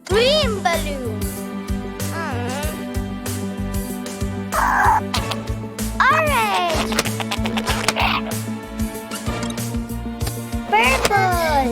Green balloon. Orange. Purple.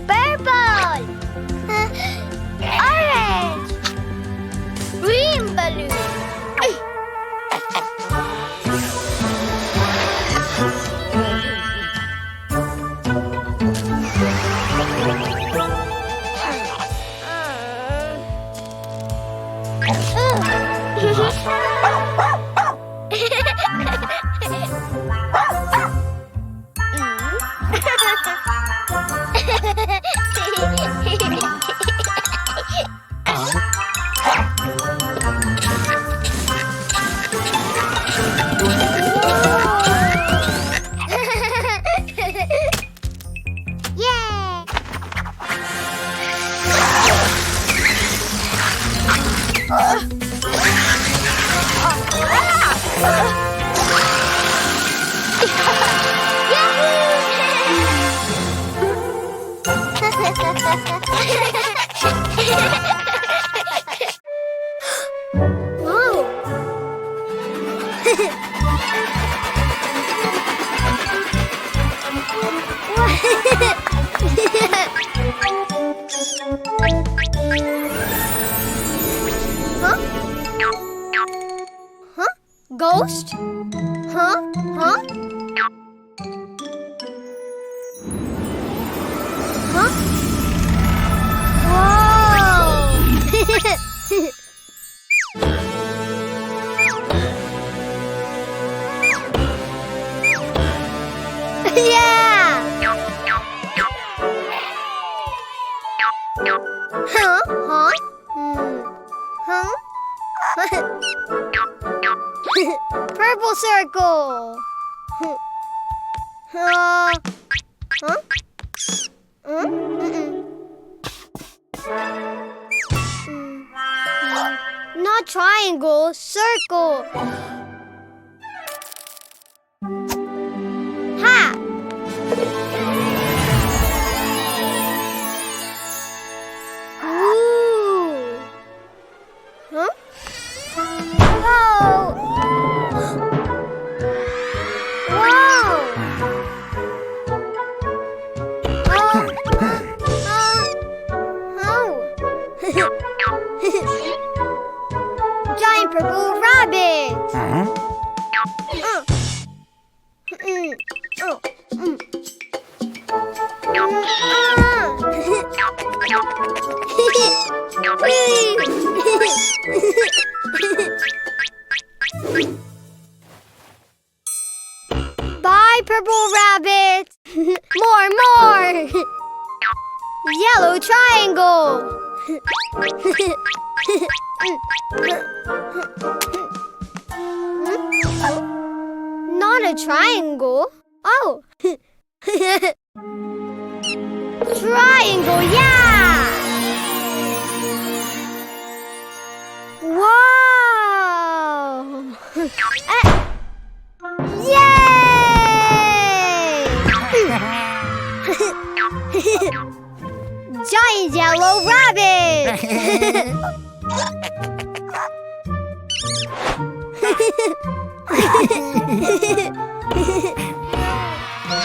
Purple. Orange. Green balloon. Ghost? Huh? Huh? Huh? Whoa! Yeah! Huh? Huh? Huh? Purple circle. Huh? Not triangle, circle. Ha! Ooh. Huh? Whoa! Giant purple rabbit. Bye, purple rabbit. More. Yellow triangle. a triangle. Oh. Triangle, yeah! Wow! Yay! Giant yellow rabbit!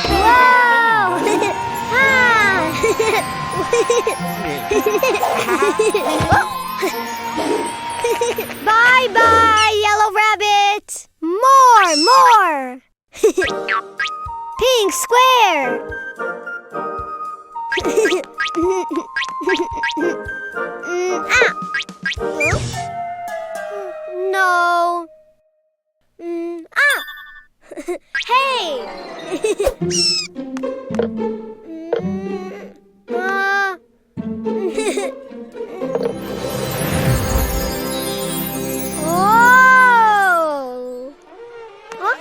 Wow! Bye-bye, yellow rabbit! More! Pink square! No. Hey! Oh! Huh?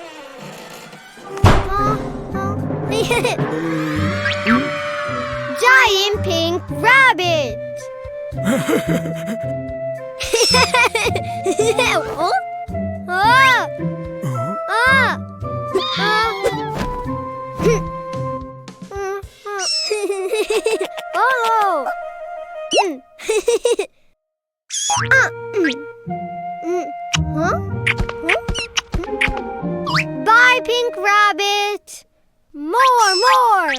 Giant pink rabbit! Oh? Ah! Ah! Oh! Huh? Bye, pink rabbit! More!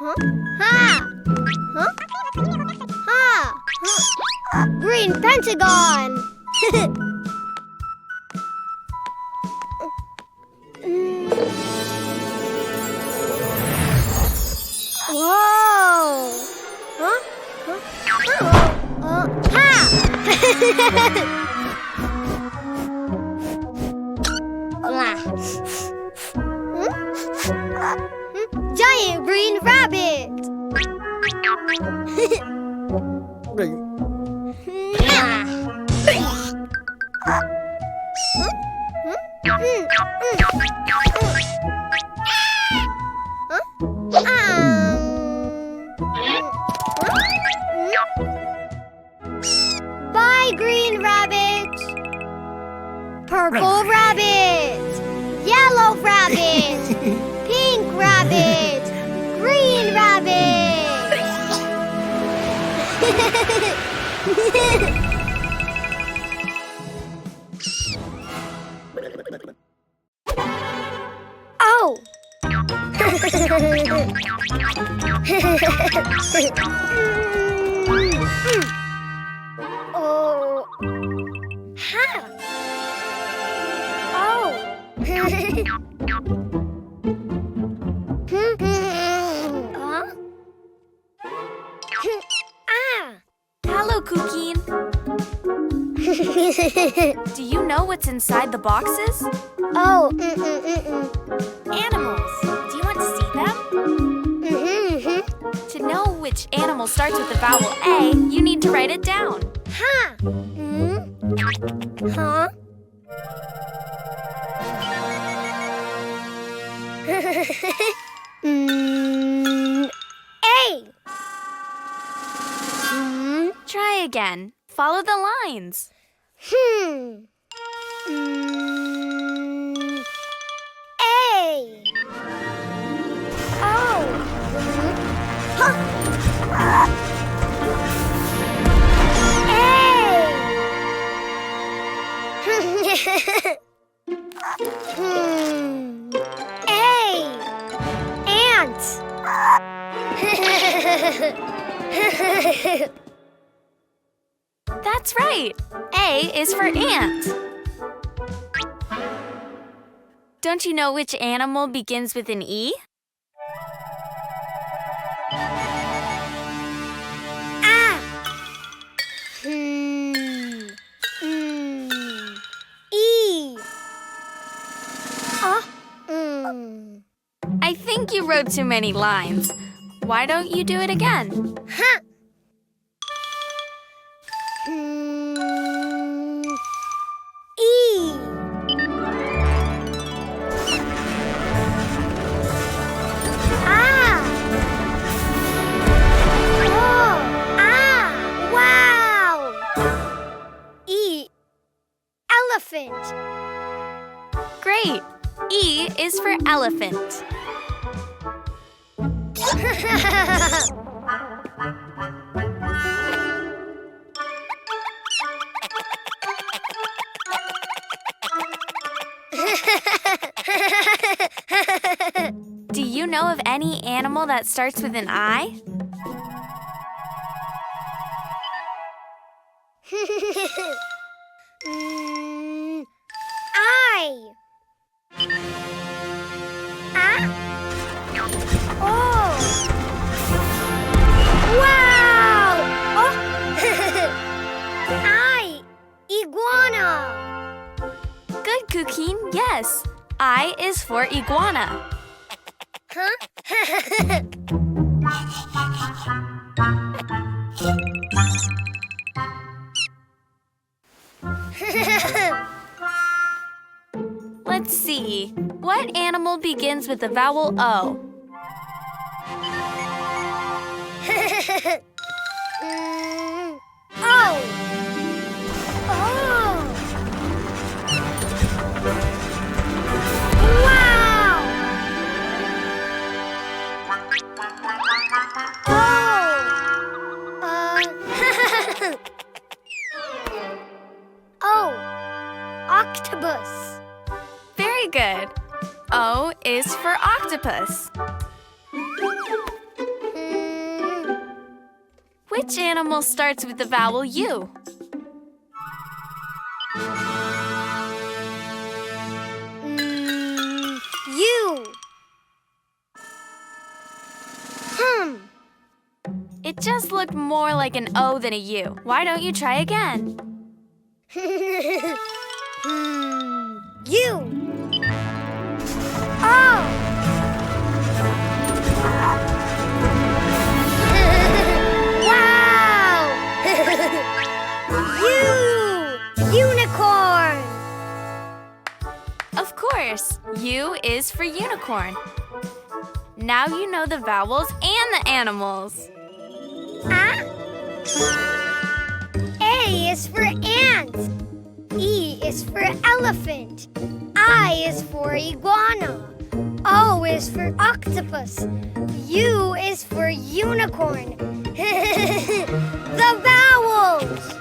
Huh? Ha! Huh? Ha! Huh? Green pentagon! Whoa! Huh? Ha! Giant green rabbit! Bye, green rabbit! Purple rabbit! Yellow rabbit! Pink rabbit! Green rabbit! Oh! Oh! Ha! Oh! Huh? Ah! Hello, Cuquin. Do you know what's inside the boxes? Oh! Animals. Do you want to see them? To know which animal starts with the vowel A, you need to write it down. Ha! Huh? A! Try again. Follow the lines. A! Oh! Huh. A! Ant! That's right. A is for ant. Don't you know which animal begins with an E? Ah! E! I think you wrote too many lines. Why don't you do it again? Ha! E! great. E is for elephant. Do you know of any animal that starts with an I? I. Ah. Oh. Wow. Oh. I. Iguana. Good, Cuquin. Yes. I is for iguana. Huh? Let's see. What animal begins with the vowel O? Oh. Oh. Wow. Oh. Octopus. Very good. O is for octopus. Which animal starts with the vowel U? U. It just looked more like an O than a U. Why don't you try again? U. Oh. Wow. Unicorn. Of course. U is for unicorn. Now you know the vowels and the animals. Ah. A is for ant. E is for elephant. I is for iguana. O is for octopus. U is for unicorn. The vowels!